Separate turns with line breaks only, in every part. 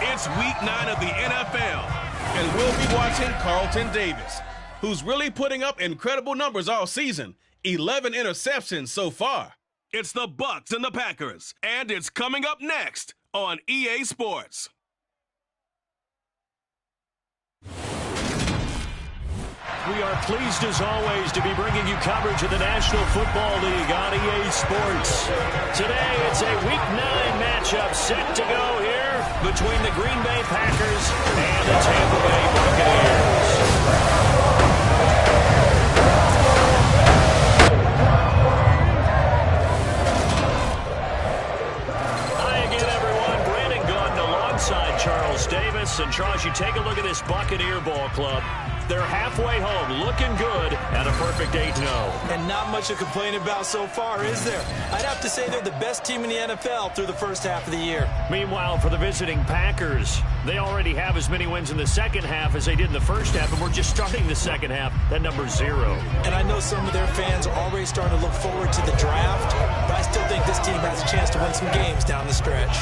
It's week 9 of the NFL, and we'll be watching Carlton Davis, who's really putting up incredible numbers all season. 11 interceptions so far. It's the Bucs and the Packers, and it's coming up next on EA Sports.
We are pleased, as always, to be bringing you coverage of the National Football League on EA Sports. Today, it's a Week 9 matchup set to go here between the Green Bay Packers and the Tampa Bay Buccaneers. Hi again, everyone. Brandon Gunn alongside Charles Davis. And Charles, you take a look at this Buccaneer ball club. They're halfway home, looking good, at a perfect 8-0.
And not much to complain about so far, is there? I'd have to say they're the best team in the NFL through the first half of the year.
Meanwhile, for the visiting Packers, they already have as many wins in the second half as they did in the first half, and we're just starting the second half at number 0.
And I know some of their fans are already starting to look forward to the draft, but I still think this team has a chance to win some games down the stretch.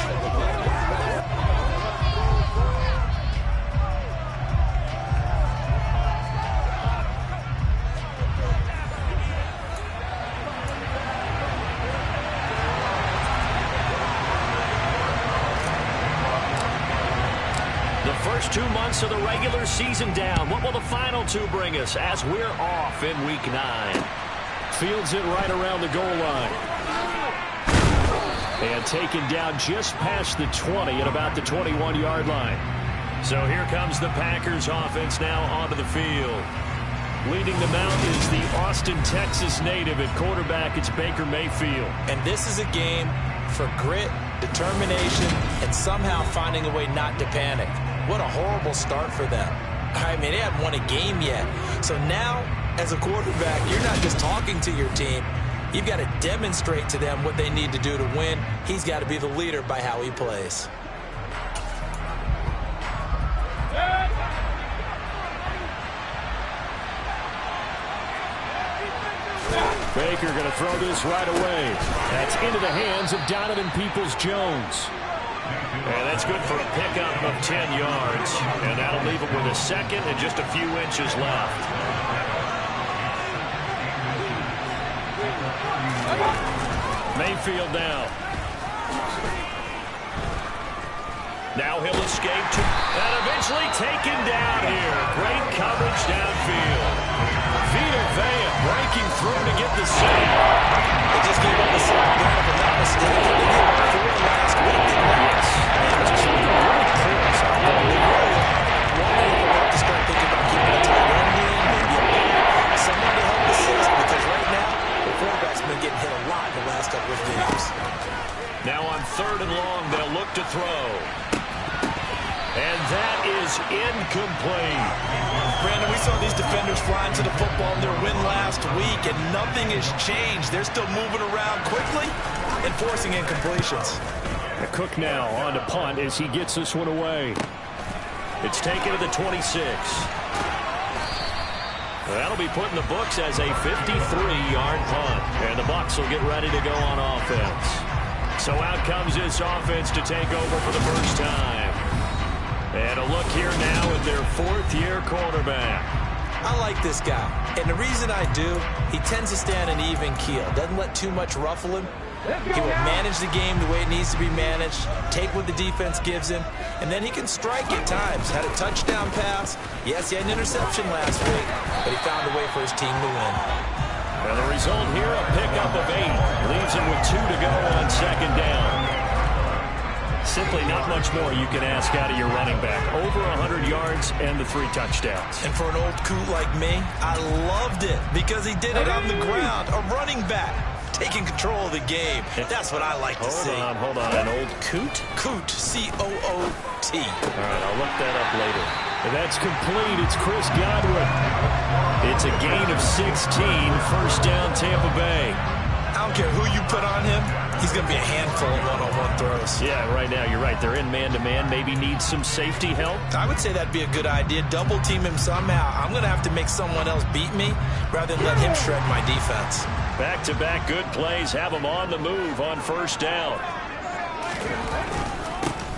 First 2 months of the regular season down. What will the final 2 bring us as we're off in Week 9? Fields it right around the goal line. And taken down just past the 20 at about the 21-yard line. So here comes the Packers offense now onto the field. Leading them out is the Austin, Texas native at quarterback. It's Baker Mayfield.
And this is a game for grit, determination, and somehow finding a way not to panic. What a horrible start for them. I mean, they haven't won a game yet. So now, as a quarterback, you're not just talking to your team. You've got to demonstrate to them what they need to do to win. He's got to be the leader by how he plays.
Baker going to throw this right away. That's into the hands of Donovan Peoples-Jones. And that's good for a pickup of 10 yards. And that'll leave him with a second and just a few inches left. Mayfield now. Now he'll escape to, and eventually taken down here. Great coverage downfield. Vita Vea breaking through to get the save.
They just gave up the sack there, if I'm not mistaken. They gave up 4 last week.
Yes.
Just really close. They really want to start thinking about keeping a tight end in, maybe someone to help assist, because right now, the quarterback's been getting hit a lot in the last couple of games.
Now on 3rd and long, they'll look to throw. And that is incomplete.
Brandon, we saw these defenders flying to the football in their win last week, and nothing has changed. They're still moving around quickly and forcing incompletions.
Cook now on to punt as he gets this one away. It's taken to the 26. That'll be put in the books as a 53-yard punt. And the Bucs will get ready to go on offense. So out comes this offense to take over for the first time. And a look here now at their 4th-year quarterback.
I like this guy. And the reason I do, he tends to stay on an even keel. Doesn't let too much ruffle him. He will manage the game the way it needs to be managed, take what the defense gives him, and then he can strike at times. Had a touchdown pass. Yes, he had an interception last week, but he found a way for his team to win.
And the result here, a pickup of 8. Leaves him with 2 to go on 2nd down. Simply not much more you can ask out of your running back. Over 100 yards and the 3 touchdowns.
And for an old coot like me, I loved it because he did it on the ground. A running back taking control of the game. That's what I like to see.
Hold on. An old coot?
Coot, C-O-O-T.
All right, I'll look that up later. And that's complete. It's Chris Godwin. It's a gain of 16. First down, Tampa Bay.
I don't care who you put on him. He's going to be a handful of one-on-one throws.
Yeah, right now, you're right. They're in man-to-man. Maybe needs some safety help.
I would say that'd be a good idea. Double team him somehow. I'm going to have to make someone else beat me rather than let him shred my defense.
Back-to-back good plays have him on the move on first down.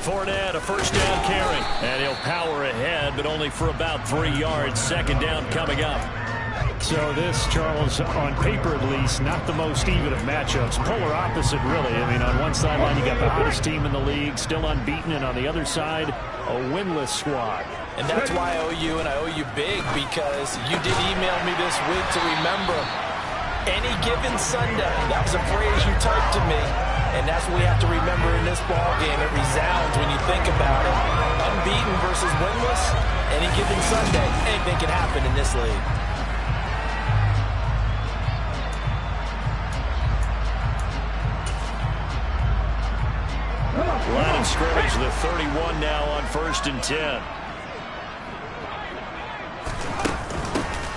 Fournette, a first down carry. And he'll power ahead, but only for about 3 yards. Second down coming up.
So this, Charles, on paper at least, not the most even of matchups. Polar opposite, really. I mean, on one sideline, you got the hottest team in the league, still unbeaten, and on the other side, a winless squad.
And that's why I owe you, and I owe you big, because you did email me this week to remember any given Sunday. That was a phrase you typed to me, and that's what we have to remember in this ball game. It resounds when you think about it. Unbeaten versus winless, any given Sunday, anything can happen in this league.
Line of scrimmage, the 31 now on 1st and 10.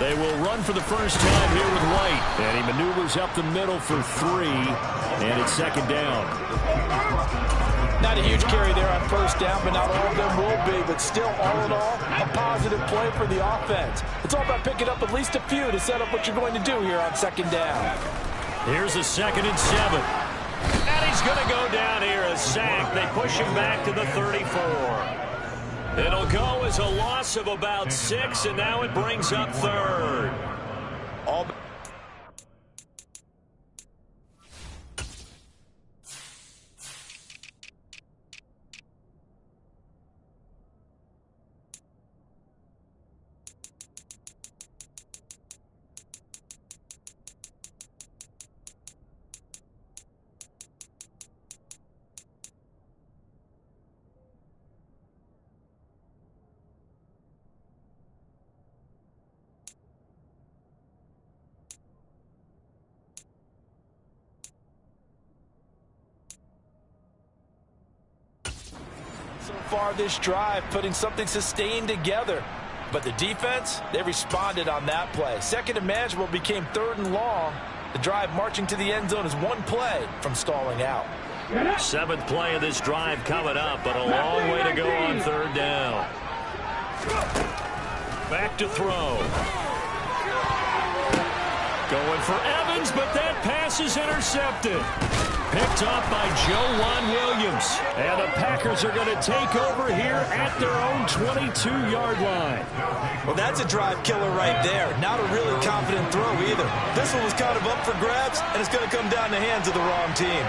They will run for the first time here with White. And he maneuvers up the middle for 3. And it's second down.
Not a huge carry there on first down, but not all of them will be. But still, all in all, a positive play for the offense. It's all about picking up at least a few to set up what you're going to do here on second down.
Here's a 2nd and 7. And he's going to go down here, a sack. They push him back to the 34. It'll go as a loss of about 6, and now it brings up 3rd.
All so far this drive, putting something sustained together. But the defense, they responded on that play. Second and manageable became 3rd and long. The drive marching to the end zone is one play from stalling out.
7th play of this drive coming up, but a long way to go on 3rd down. Back to throw. Going for Evans, but that pass is intercepted. Picked off by Joejuan Williams. And the Packers are going to take over here at their own 22-yard line.
Well, that's a drive killer right there. Not a really confident throw either. This one was kind of up for grabs, and it's going to come down the hands of the wrong team.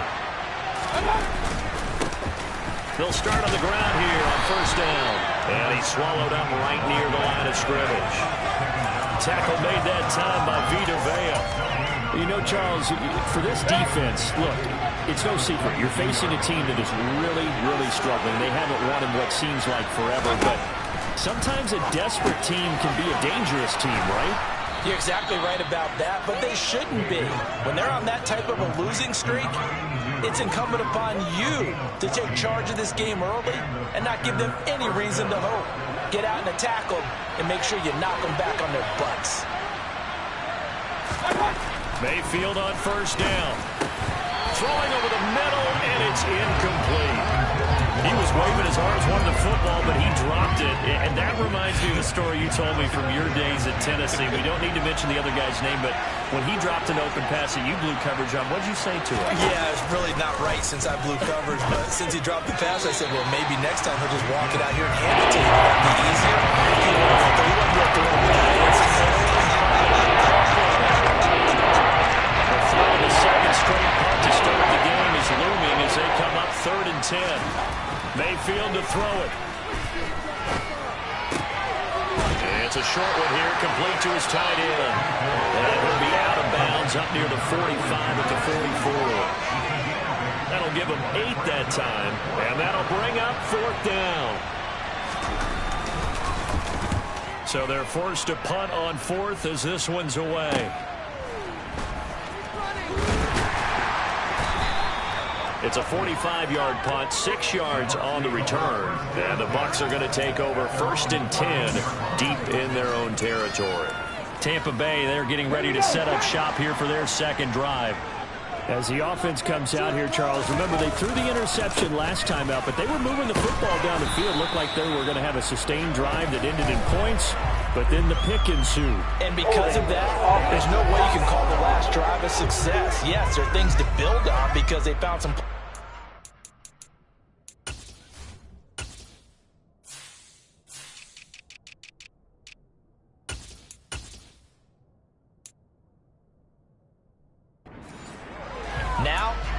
They'll start on the ground here on first down. And he's swallowed up right near the line of scrimmage. Tackle made that time by Vita Vea.
You know, Charles, for this defense, look, it's no secret. You're facing a team that is really, really struggling. They haven't won in what seems like forever, but sometimes a desperate team can be a dangerous team, right?
You're exactly right about that, but they shouldn't be. When they're on that type of a losing streak, it's incumbent upon you to take charge of this game early and not give them any reason to hope. Get out and attack them and make sure you knock them back on their butts.
Mayfield on first down. Throwing over the middle, and it's incomplete. He was waving his arms, wanted the football, but he dropped it. And that reminds me of the story you told me from your days at Tennessee. We don't need to mention the other guy's name, but when he dropped an open pass that you blew coverage on, what did you say to him?
Yeah, it's really not right since I blew coverage, but since he dropped the pass, I said, well, maybe next time he'll just walk it out here and hand it to you. That'd be easier. He wasn't throwing
The second straight punt to start the game is looming as they come up 3rd and 10. Mayfield to throw it. It's a short one here, complete to his tight end. And he'll be out of bounds up near the 45 at the 44. That'll give him 8 that time, and that'll bring up 4th down. So they're forced to punt on 4th as this one's away. It's a 45-yard punt, 6 yards on the return. And the Bucs are going to take over 1st and 10 deep in their own territory. Tampa Bay, they're getting ready to set up shop here for their second drive.
As the offense comes out here, Charles, remember they threw the interception last time out, but they were moving the football down the field. Looked like they were going to have a sustained drive that ended in points, but then the pick ensued.
And because of that, there's no way you can call the last drive a success. Yes, there are things to build on because they found some...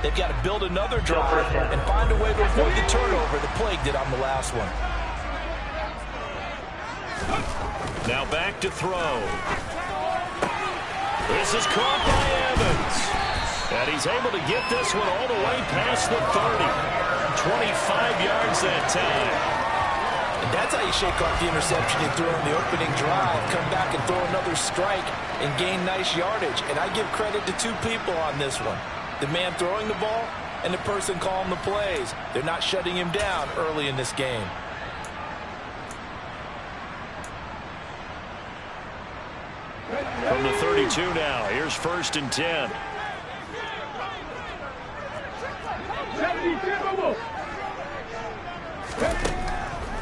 They've got to build another drive and find a way to avoid the turnover the Plague did on the last one.
Now back to throw. This is caught by Evans. And he's able to get this one all the way past the 30. 25 yards that time.
And that's how you shake off the interception you threw on the opening drive. Come back and throw another strike and gain nice yardage. And I give credit to two people on this one. The man throwing the ball and the person calling the plays. They're not shutting him down early in this game.
From the 32 now, here's 1st and 10.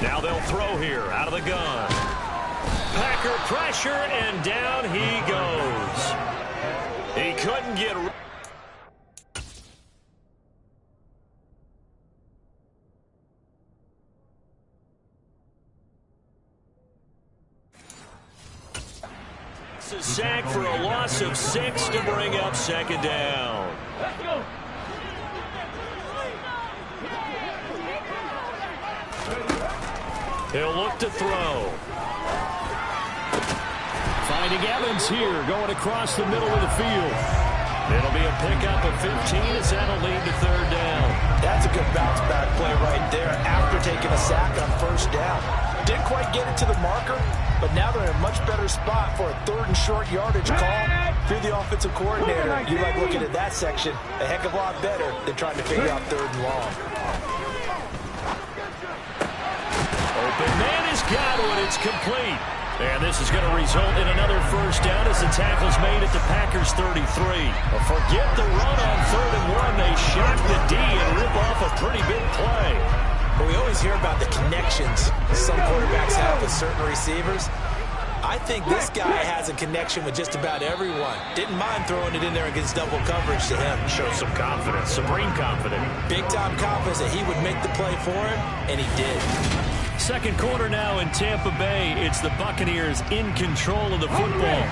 Now they'll throw here out of the gun. Packer pressure, and down he goes. He couldn't get... It's a sack for a loss of 6 to bring up 2nd down. Let's go. He'll look to throw. Finding Evans here, going across the middle of the field. It'll be a pickup of 15 as that'll lead to 3rd down.
That's a good bounce-back play right there after taking a sack on 1st down. Didn't quite get it to the marker, but now they're in a much better spot for a 3rd and short yardage call. If you're the offensive coordinator, you like looking at that section a heck of a lot better than trying to figure out 3rd and long.
Open man has got one. It's complete. And this is going to result in another 1st down as the tackle's made at the Packers 33. Forget the run on 3rd and 1. They shock the D and rip off a pretty big play.
But we always hear about the connections some quarterbacks have with certain receivers. I think this guy has a connection with just about everyone. Didn't mind throwing it in there against double coverage to him.
Shows some confidence, supreme confidence.
Big-time confidence that he would make the play for him, and he did.
2nd quarter now in Tampa Bay. It's the Buccaneers in control of the football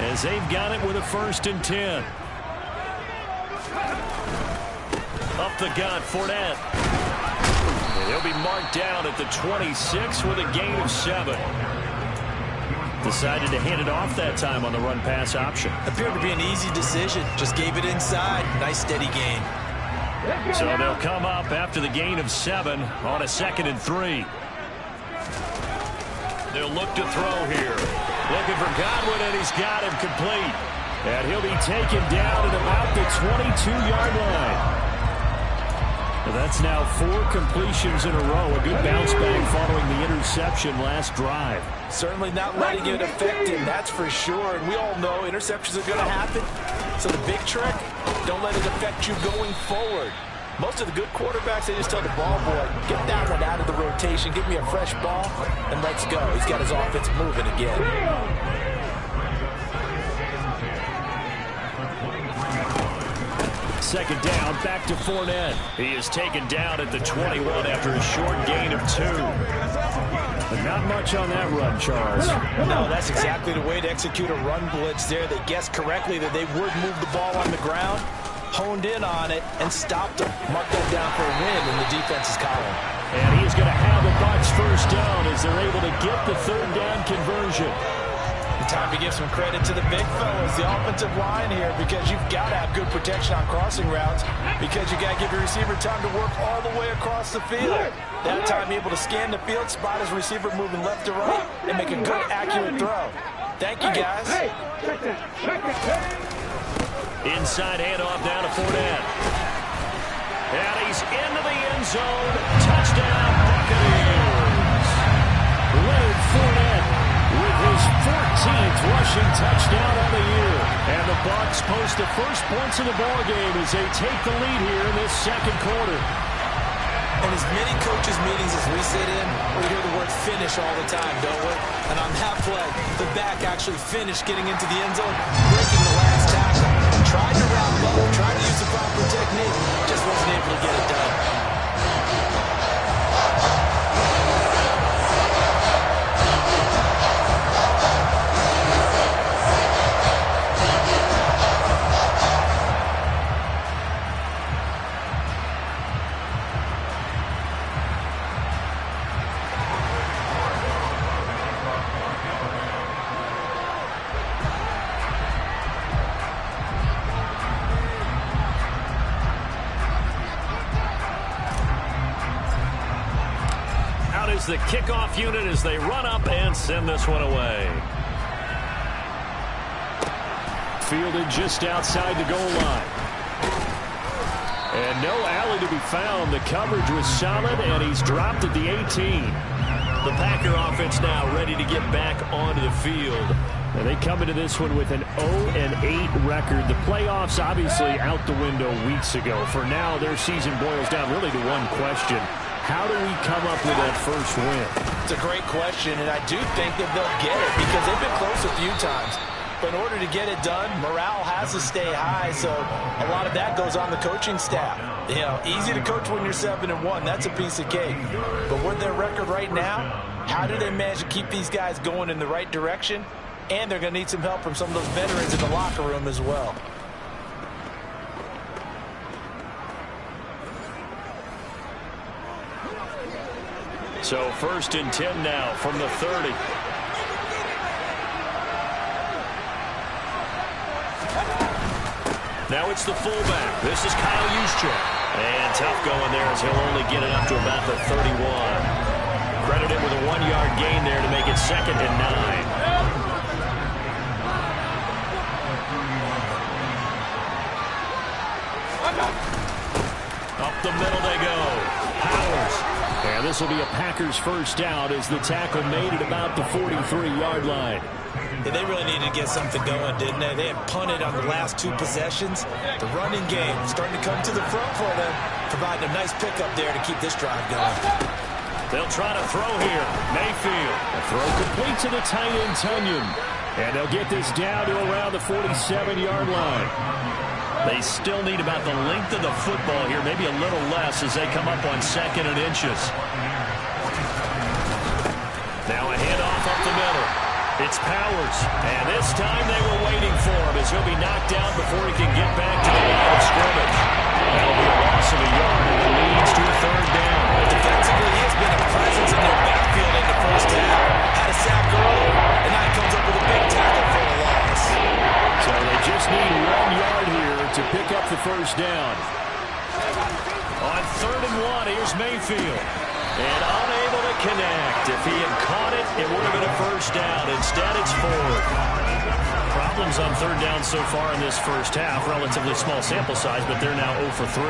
as they've got it with a 1st and 10. Up the gut, Fournette. And he'll be marked down at the 26 with a gain of 7. Decided to hand it off that time on the run-pass option.
Appeared to be an easy decision. Just gave it inside. Nice steady gain.
So they'll come up after the gain of 7 on a 2nd and 3. They'll look to throw here. Looking for Godwin, and he's got him complete. And he'll be taken down at about the 22-yard line. Well, that's now 4 completions in a row. A good bounce back following the interception last drive.
Certainly not letting it affect him, that's for sure. And we all know interceptions are going to happen. So the big trick, don't let it affect you going forward. Most of the good quarterbacks, they just tell the ball boy, get that one out of the rotation, give me a fresh ball, and let's go. He's got his offense moving again.
2nd down, back to Fournette. He is taken down at the 21 after a short gain of 2. But not much on that run, Charles.
No, that's exactly the way to execute a run blitz there. They guessed correctly that they would move the ball on the ground, honed in on it, and stopped them. Marked that down for a win in the defense's column.
And he's going to have the Bucs 1st down as they're able to get the 3rd down conversion.
Time to give some credit to the big fellas, the offensive line here, because you've got to have good protection on crossing routes, because you got to give your receiver time to work all the way across the field. That time able to scan the field, spot his receiver moving left to right, and make a good, accurate throw. Thank you, guys.
Inside handoff down to Fournette. And he's into the end zone. Touchdown, Buccaneers. Leonard Fournette with his 14th rushing touchdown of the year. And the Bucs post the first points of the ballgame as they take the lead here in this 2nd quarter.
In as many coaches' meetings as we sit in, we hear the word finish all the time, don't we? And on that play, the back actually finished getting into the end zone, breaking the last tackle. Tried to round bubble, tried to use the proper technique, just wasn't able to get it done.
out is the kickoff unit as they run up and send this one away. Fielded just outside the goal line. And no alley to be found. The coverage was solid, and he's dropped at the 18. The Packer offense now ready to get back onto the field. And they come into this one with an 0-8 record. The playoffs obviously out the window weeks ago. For now, their season boils down really to one question. How do we come up with that first win?
It's a great question, and I do think that they'll get it because they've been close a few times. But in order to get it done, morale has to stay high, so a lot of that goes on the coaching staff. You know, easy to coach when you're 7-1. That's a piece of cake. But with their record right now, how do they manage to keep these guys going in the right direction? And they're going to need some help from some of those veterans in the locker room as well.
So 1st and 10 now from the 30. Now it's the fullback. This is Kyle Juszczyk. And tough going there as he'll only get it up to about the 31. Credited with a 1-yard gain there to make it 2nd and 9. Up the middle they go. Powers. And this will be a Packers first down as the tackle made it about the 43-yard line.
Yeah, they really needed to get something going, didn't they? They had punted on the last 2 possessions. The running game starting to come to the front for them, providing a nice pickup there to keep this drive going.
They'll try to throw here. Mayfield.
A throw complete to the tight end, Tunyon. And they'll get this down to around the 47-yard line.
They still need about the length of the football here, maybe a little less as they come up on 2nd and inches. Now a handoff up the middle. It's Powers, and this time they were waiting for him as he'll be knocked down before he can get back to the line of scrimmage. That'll be a loss of a yard, and it leads to a 3rd down.
Defensively, he has been a presence in their backfield in the first half. Had a sack early, and now he comes up with a big tackle for a loss.
So they just need 1 yard here to pick up the first down.
On 3rd and 1, here's Mayfield. And unable to connect. If he had caught it, it would have been a first down. Instead, it's 4th. Problems on 3rd down so far in this first half. Relatively small sample size, but they're now 0 for 3.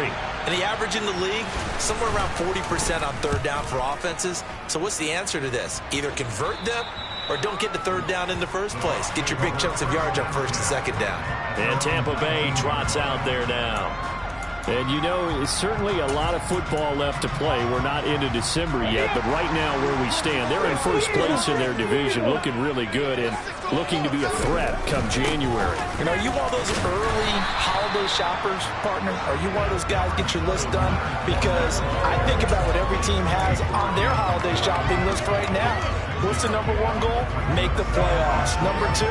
And the average in the league, somewhere around 40% on 3rd down for offenses. So what's the answer to this? Either convert them or don't get to 3rd down in the first place. Get your big chunks of yards on 1st and 2nd down.
And Tampa Bay trots out there now.
And you know, it's certainly a lot of football left to play. We're not into December yet, but right now where we stand, they're in first place in their division, looking really good and looking to be a threat come January.
And are you one of those early holiday shoppers, partner? Are you one of those guys get your list done? Because I think about what every team has on their holiday shopping list right now. What's the number 1 goal? Make the playoffs. Number 2,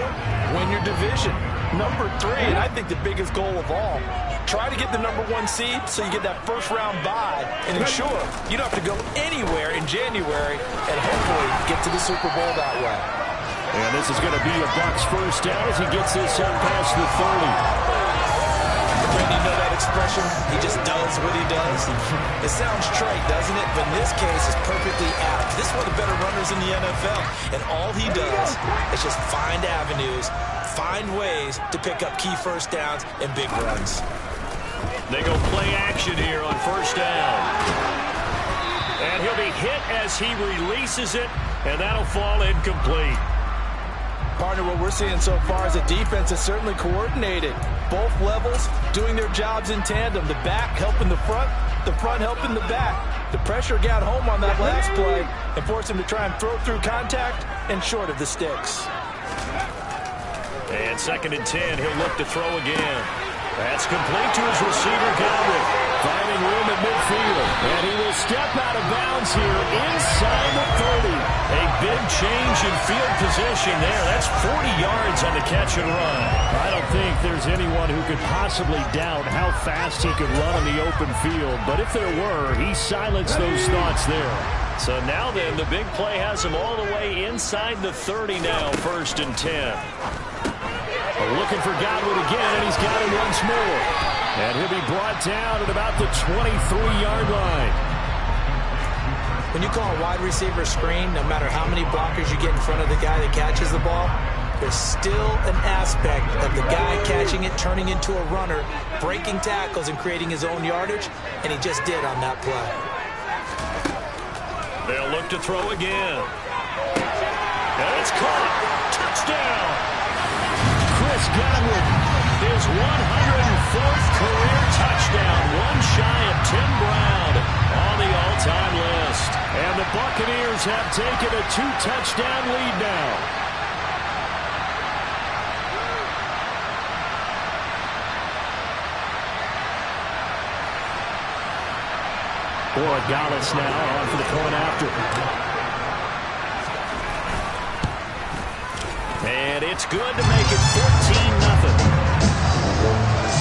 win your division. Number 3, and I think the biggest goal of all, try to get the number 1 seed so you get that first round bye and ensure you don't have to go anywhere in January and hopefully get to the Super Bowl that way.
And this is going to be a Bucs first down as he gets this up past the 30.
You know that expression? He just does what he does. It sounds trite, doesn't it? But in this case, it's perfectly apt. This is one of the better runners in the NFL. And all he does is just find avenues, find ways to pick up key first downs and big runs.
They go play action here on 1st down. And he'll be hit as he releases it, and that'll fall incomplete.
Partner, what we're seeing so far is the defense is certainly coordinated. Both levels doing their jobs in tandem. The back helping the front helping the back. The pressure got home on that last play and forced him to try and throw through contact and short of the sticks.
And 2nd and 10, he'll look to throw again. That's complete to his receiver, Godwin.
Finding room at midfield. And he will step out of bounds here inside the 30.
A big change in field position there. That's 40 yards on the catch and run.
I don't think there's anyone who could possibly doubt how fast he could run on the open field. But if there were, he silenced those thoughts there.
So now then, the big play has him all the way inside the 30 now, 1st and 10.
Looking for Godwin again, and he's got him once more. And he'll be brought down at about the 23-yard line.
When you call a wide receiver screen, no matter how many blockers you get in front of the guy that catches the ball, there's still an aspect of the guy catching it, turning into a runner, breaking tackles and creating his own yardage, and he just did on that play.
They'll look to throw again. And it's caught. Touchdown. Chris Godwin, his 104th career touchdown, one shy of Tim Brown on the all-time list. And the Buccaneers have taken a 2-touchdown lead now.
Borregales now on for the point after.
And it's good to make it 14-0.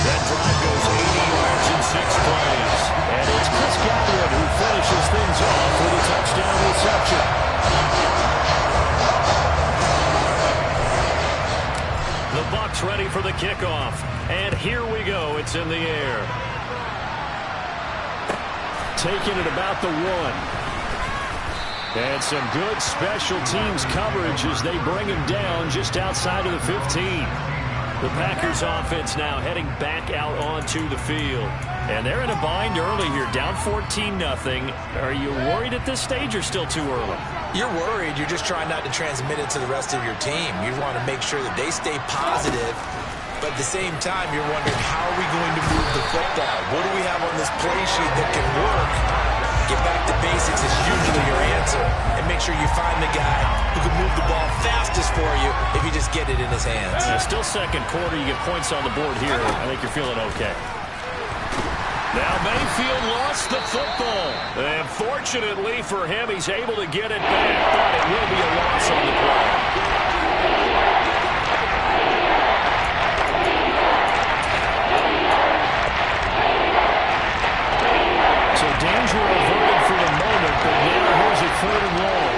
That drive goes 80 yards in 6 plays.
And it's Chris Godwin who finishes things off with a touchdown reception.
The Bucs ready for the kickoff. And here we go. It's in the air.
Taking it about the 1.
And some good special teams coverage as they bring him down just outside of the 15. The Packers offense now heading back out onto the field. And they're in a bind early here, down 14-0. Are you worried at this stage or still too early?
You're worried. You're just trying not to transmit it to the rest of your team. You want to make sure that they stay positive. But at the same time, you're wondering, how are we going to move the football? What do we have on this play sheet that can work? Get back to basics is usually your answer. And make sure you find the guy who can move the ball fastest for you if you just get it in his hands.
Still second quarter. You get points on the board here. I think you're feeling okay. Now Mayfield lost the football. And fortunately for him, he's able to get it back. But it will be a loss on the play.
Danger averted for the moment, but now here's a 3rd and long.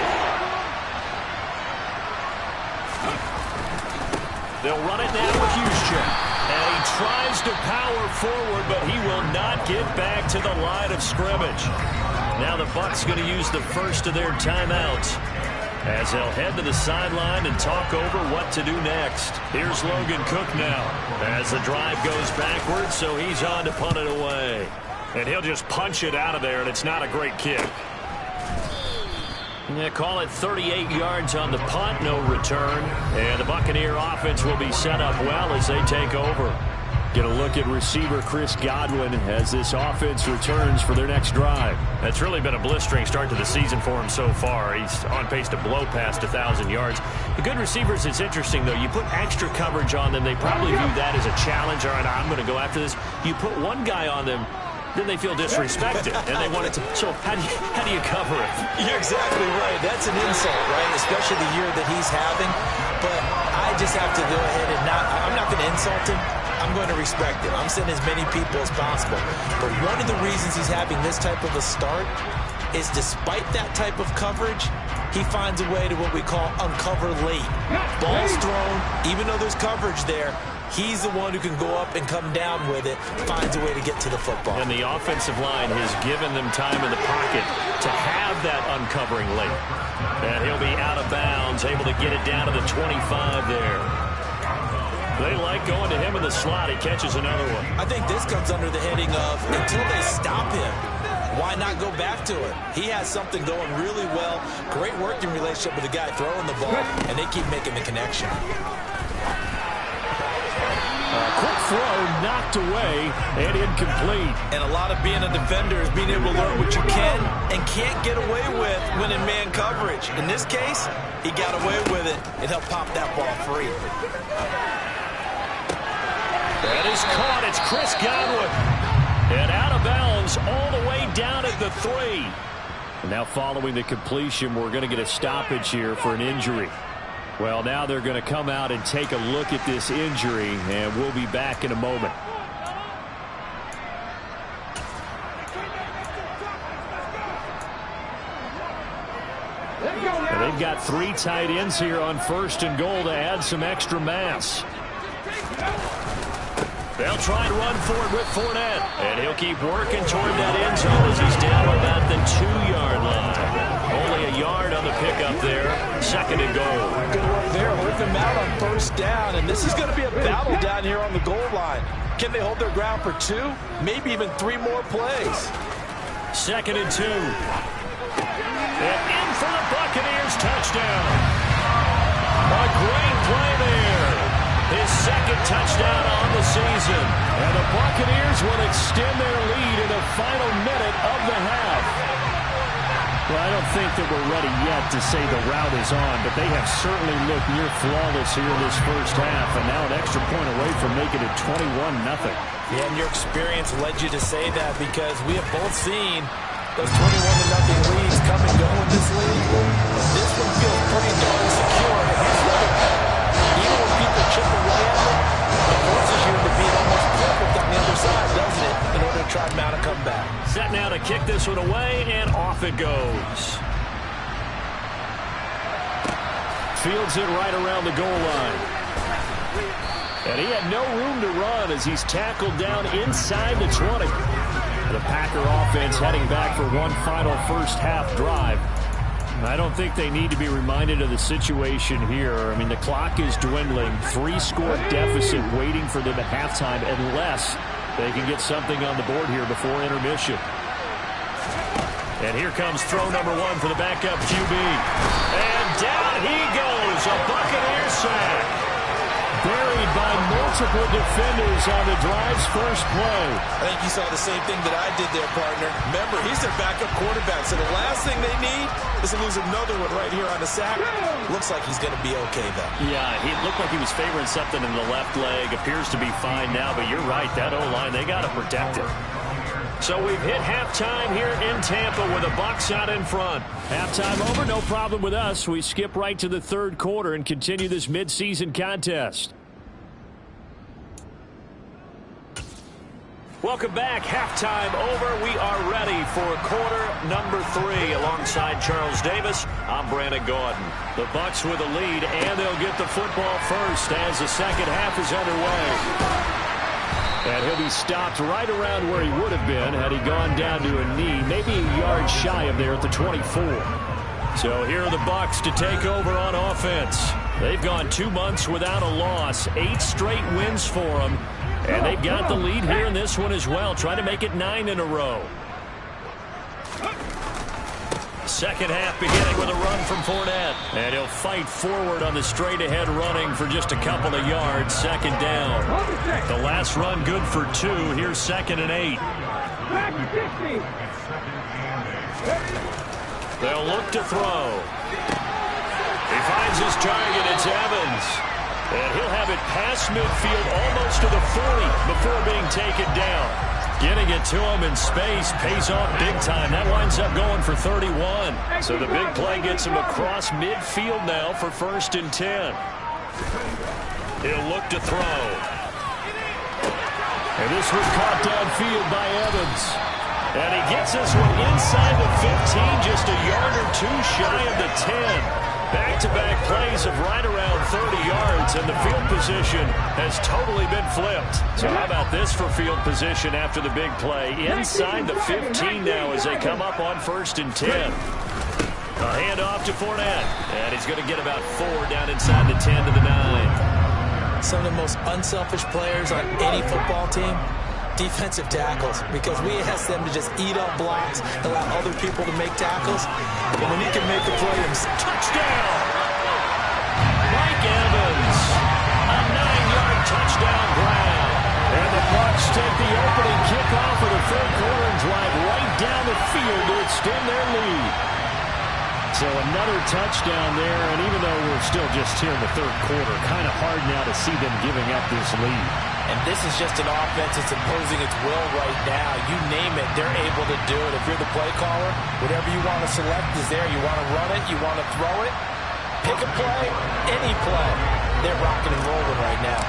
They'll run it now with Juszczyk. And he tries to power forward, but he will not get back to the line of scrimmage. Now the Bucs going to use the first of their timeouts as they'll head to the sideline and talk over what to do next. Here's Logan Cook now as the drive goes backwards, so he's on to punt it away. And he'll just punch it out of there, and it's not a great kick. Yeah, call it 38 yards on the punt, no return. And the Buccaneer offense will be set up well as they take over.
Get a look at receiver Chris Godwin as this offense returns for their next drive.
It's really been a blistering start to the season for him so far. He's on pace to blow past 1,000 yards. The good receivers, it's interesting, though. You put extra coverage on them, they probably view that as a challenge. All right, I'm going to go after this. You put one guy on them, then they feel disrespected, and they want it to. So how do you cover it?
You're exactly right. That's an insult, right? Especially the year that he's having. But I just have to go ahead and I'm not going to insult him. I'm going to respect him. I'm sending as many people as possible. But one of the reasons he's having this type of a start is, despite that type of coverage, he finds a way to what we call uncover late. Ball's thrown, even though there's coverage there, he's the one who can go up and come down with it, finds a way to get to the football.
And the offensive line has given them time in the pocket to have that uncovering late. And he'll be out of bounds, able to get it down to the 25 there. They like going to him in the slot. He catches another one.
I think this comes under the heading of, until they stop him, why not go back to it? He has something going really well. Great working relationship with the guy throwing the ball, and they keep making the connection.
Quick throw knocked away and incomplete.
And a lot of being a defender is being able to learn what you can and can't get away with when in man coverage. In this case, he got away with it and helped pop that ball free.
That is caught. It's Chris Godwin. And out of bounds all the way down at the 3.
And now following the completion, we're going to get a stoppage here for an injury. Well, now they're going to come out and take a look at this injury, and we'll be back in a moment. And they've got 3 tight ends here on 1st and goal to add some extra mass.
They'll try and run forward with Fournette. And he'll keep working toward that end zone as he's down about the 2-yard line. second and goal.
Good work there. Work them out on first down. And this is going to be a battle down here on the goal line. Can they hold their ground for 2? Maybe even 3 more plays.
Second and 2. And in for the Buccaneers touchdown. A great play there. His second touchdown on the season. And the Buccaneers will extend their lead in the final minute of the half.
Well, I don't think that we're ready yet to say the route is on, but they have certainly looked near flawless here in this first half, and now an extra point away from making it 21-0.
Yeah, and your experience led you to say that because we have both seen those 21-0 leads come and go in this league. This one feels pretty darn secure, and here's the other part. Even when people chip away at it, it forces you to be almost perfect on the other side, doesn't it, in order to try to mount a comeback.
Set now to kick this one away, and off it goes. Fields it right around the goal line. And he had no room to run as he's tackled down inside the 20. The Packer offense heading back for one final first half drive. I don't think they need to be reminded of the situation here. I mean, the clock is dwindling. 3-score deficit waiting for them at halftime unless they can get something on the board here before intermission. And here comes throw number 1 for the backup QB. And down he goes. A Buccaneer sack. Buried by multiple defenders on the drive's first play.
I think you saw the same thing that I did there, partner. Remember, he's their backup quarterback, so the last thing they need is to lose another one right here on the sack. Looks like he's going to be okay, though.
Yeah, he looked like he was favoring something in the left leg. Appears to be fine now, but you're right. That O-line, they got to protect it. So we've hit halftime here in Tampa with the Bucs out in front. Halftime over, no problem with us. We skip right to the third quarter and continue this midseason contest. Welcome back. Halftime over. We are ready for quarter number 3. Alongside Charles Davis, I'm Brandon Gaudin. The Bucs with a lead, and they'll get the football first as the second half is underway. And he'll be stopped right around where he would have been had he gone down to a knee, maybe a yard shy of there at the 24. So here are the Bucs to take over on offense. They've gone 2 months without a loss, 8 straight wins for them. And they've got the lead here in this one as well, trying to make it 9 in a row. Second half beginning with a run from Fournette. And he'll fight forward on the straight-ahead running for just a couple of yards. Second down. The last run good for 2. Here's 2nd and 8. They'll look to throw. He finds his target. It's Evans. And he'll have it past midfield almost to the 40 before being taken down. Getting it to him in space pays off big time. That winds up going for 31. So the big play gets him across midfield now for 1st and 10. He'll look to throw. And this was caught downfield by Evans. And he gets this one inside the 15, just a yard or 2 shy of the 10. Back-to-back plays of right around 30 yards, and the field position has totally been flipped. So how about this for field position after the big play? Inside the 15 now as they come up on 1st and 10. A handoff to Fournette, and he's going to get about 4 down inside the 10 to the 9. Some of the most unselfish players on any football team, defensive tackles, because we ask them to just eat up blocks, allow other people to make tackles, and when he can make the play, touchdown! Mike Evans, a 9-yard touchdown grab. And the Bucs take the opening kickoff of the third quarter and drive right down the field to extend their lead. So another touchdown there, and even though we're still just here in the third quarter, kind of hard now to see them giving up this lead. And this is just an offense that's imposing its will right now. You name it, they're able to do it. If you're the play caller, whatever you want to select is there. You want to run it, you want to throw it, pick a play, any play. They're rocking and rolling right now.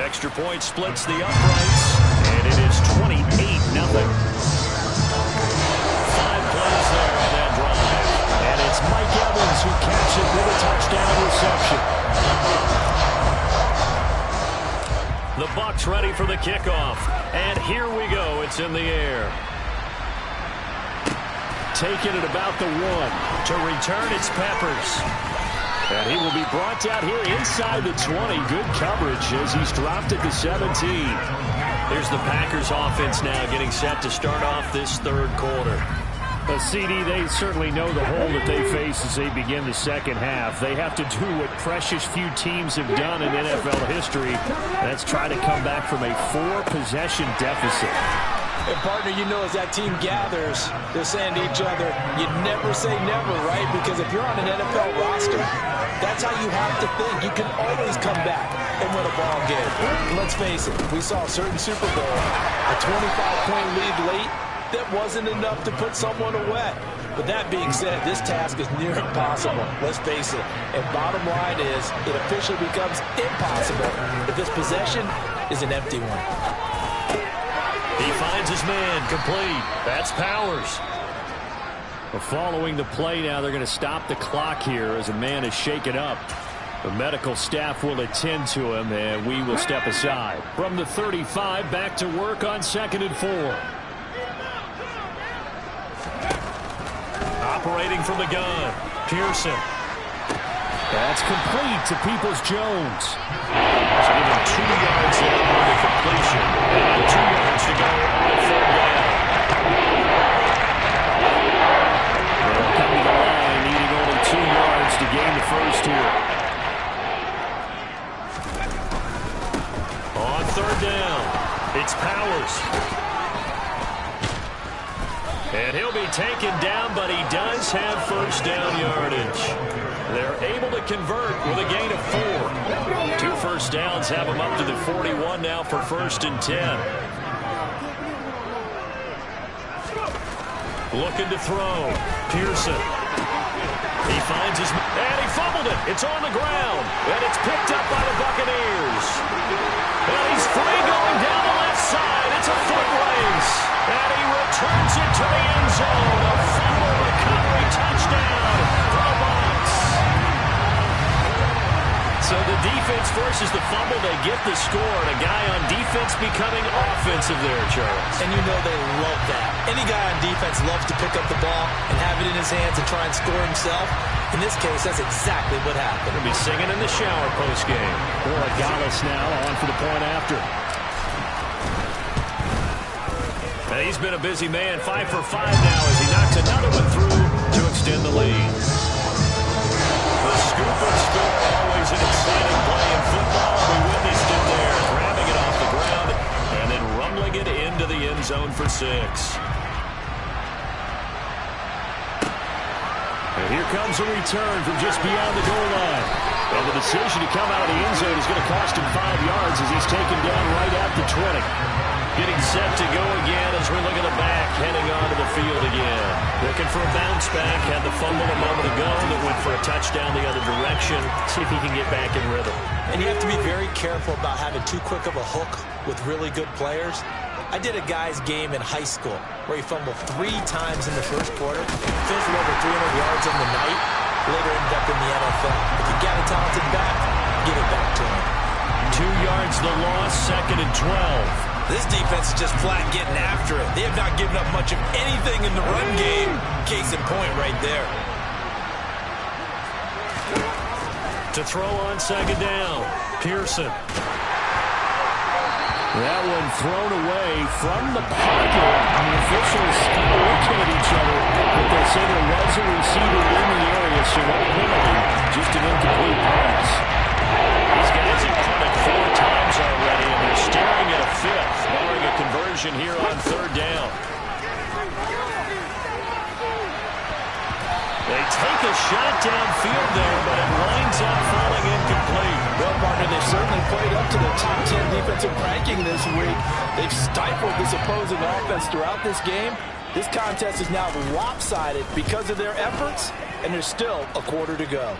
Extra point splits the uprights, and it is 28-0. 5 plays there on that drive. And it's Mike Evans who catches it with a touchdown reception. The Bucs ready for the kickoff. And here we go. It's in the air.
taken at about the 1.
To return, it's Peppers.
And he will be brought down here inside the 20. Good coverage as he's dropped at the 17.
Here's the Packers offense now getting set to start off this third quarter.
CD, they certainly know the hole that they face as they begin the second half. They have to do what precious few teams have done in NFL history. That's try to come back from a 4-possession deficit.
And, partner, you know, as that team gathers, they're saying to each other, you never say never, right? Because if you're on an NFL roster, that's how you have to think. You can always come back and win a ball game. And let's face it, we saw a certain Super Bowl, a 25-point lead late. That wasn't enough to put someone away. But that being said, this task is near impossible. Let's face it. And bottom line is, it officially becomes impossible if this possession is an empty one.
He finds his man, complete. That's Powers.
Well, following the play now, they're going to stop the clock here as a man is shaken up. The medical staff will attend to him, and we will step aside. From the 35, back to work on 2nd and 4.
Operating from the gun, Pearson.
That's complete to Peoples-Jones.
So give him 2 yards there on the completion. And 2 yards to go on 3rd down.
They're coming to the line, needing only 2 yards to gain the first here.
On 3rd down, it's Powers. And he'll be taken down, but he does have first down yardage. They're able to convert with a gain of 4. 2 first downs have them up to the 41 now for 1st and 10. Looking to throw. Pearson. He finds his... And he fumbled it. It's on the ground. And it's picked up by the Buccaneers. And he's free going down the left side. It's a foot race. And he returns it to the end zone. A fumble recovery touchdown. Robots. So the defense forces the fumble. They get the score. And a guy on defense becoming offensive there, Charles.
And you know they love that. Any guy on defense loves to pick up the ball and have it in his hands and try and score himself. In this case, that's exactly what happened.
He'll be singing in the shower post-game.
Gallis now on for the point after.
And he's been a busy man, 5 for 5 now as he knocks another one through to extend the lead. The scoop and score, always an exciting play in football. We witnessed it there, grabbing it off the ground and then rumbling it into the end zone for 6.
And here comes a return from just beyond the goal line. And the decision to come out of the end zone is going to cost him 5 yards as he's taken down right at the 20.
Getting set to go again as we look at the back, heading onto the field again. Looking for a bounce back, had the fumble a moment ago that went for a touchdown the other direction. See if he can get back in rhythm.
And you have to be very careful about having too quick of a hook with really good players. I did a guy's game in high school where he fumbled 3 times in the first quarter, finished with over 300 yards on the night, later ended up in the NFL. If you got a talented back, give it back to him.
2 yards the loss, 2nd and 12.
This defense is just flat getting after it. They have not given up much of anything in the run game. Case in point right there.
To throw on 2nd down, Pearson.
That one thrown away from the pocket. The officials kind of looking at each other, but they say there was a receiver in the area, so no penalty, just an incomplete pass.
These guys have done it 4 times already, and they're staring at a 5th, barring a conversion here on 3rd down. They take a shot downfield there, but it winds up falling incomplete.
Well, partner, they've certainly played up to their top 10 defensive ranking this week. They've stifled this opposing offense throughout this game. This contest is now lopsided because of their efforts, and there's still a quarter to go.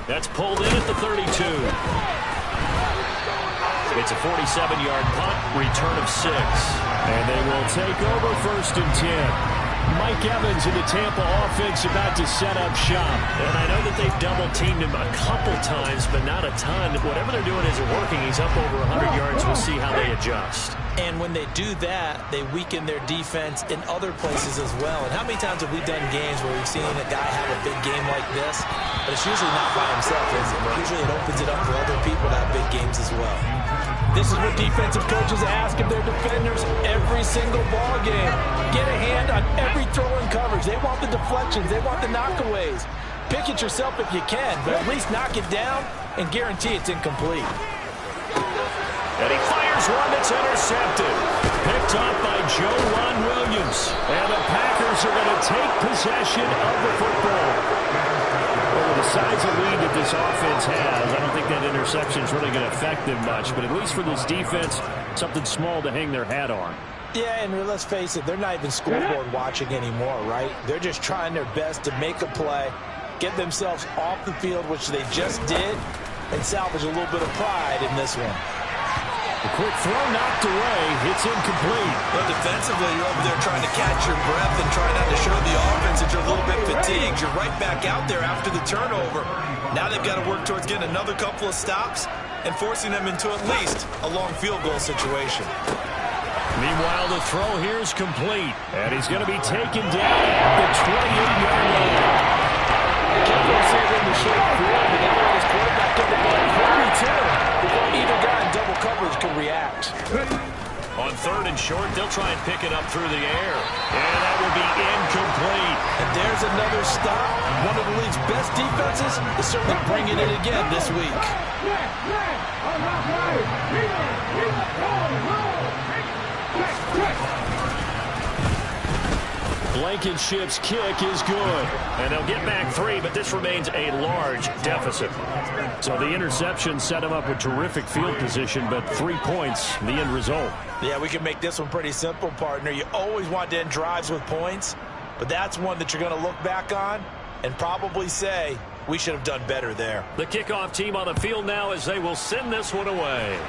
That's pulled in at the 32. It's a 47-yard punt, return of 6.
And they will take over 1st and 10. Mike Evans in the Tampa offense about to set up shop.
And I know that they've double-teamed him a couple times, but not a ton. Whatever they're doing isn't working. He's up over 100 yards. We'll see how they adjust.
And when they do that, they weaken their defense in other places as well. And how many times have we done games where we've seen a guy have a big game like this? But it's usually not by himself, is it? Usually it opens it up for other people to have big games as well.
This is what defensive coaches ask of their defenders every single ball game. Get a hand on every throw in coverage. They want the deflections. They want the knockaways. Pick it yourself if you can, but at least knock it down and guarantee it's incomplete.
And he fires one that's intercepted. Picked off by Joe Ron Williams. And the Packers are going to take possession of the football. Well, with the size of lead that this offense has, I don't think that interception is really going to affect them much. But at least for this defense, something small to hang their hat on.
Yeah, and let's face it, they're not even scoreboard watching anymore, right? They're just trying their best to make a play, get themselves off the field, which they just did, and salvage a little bit of pride in this one.
A quick throw knocked away. It's incomplete.
But defensively, you're over there trying to catch your breath and trying not to show the offense that you're a little bit fatigued. You're right back out there after the turnover. Now they've got to work towards getting another couple of stops and forcing them into at least a long field goal situation.
Meanwhile, the throw here is complete. And he's going to be taken down at the 28-yard line.
Kept himself in the short field, but now his quarterback took the ball quickly too, before either guy in double coverage could react.
On third and short, they'll try and pick it up through the air. And that will be incomplete.
And there's another stop. One of the league's best defenses is certainly bringing it again this week.
Blankenship's kick is good. And they'll get back 3, but this remains a large deficit. So the interception set him up with terrific field position, but 3 points, the end result.
Yeah, we can make this one pretty simple, partner. You always want to end drives with points, but that's one that you're going to look back on and probably say, we should have done better there.
The kickoff team on the field now as they will send this one away.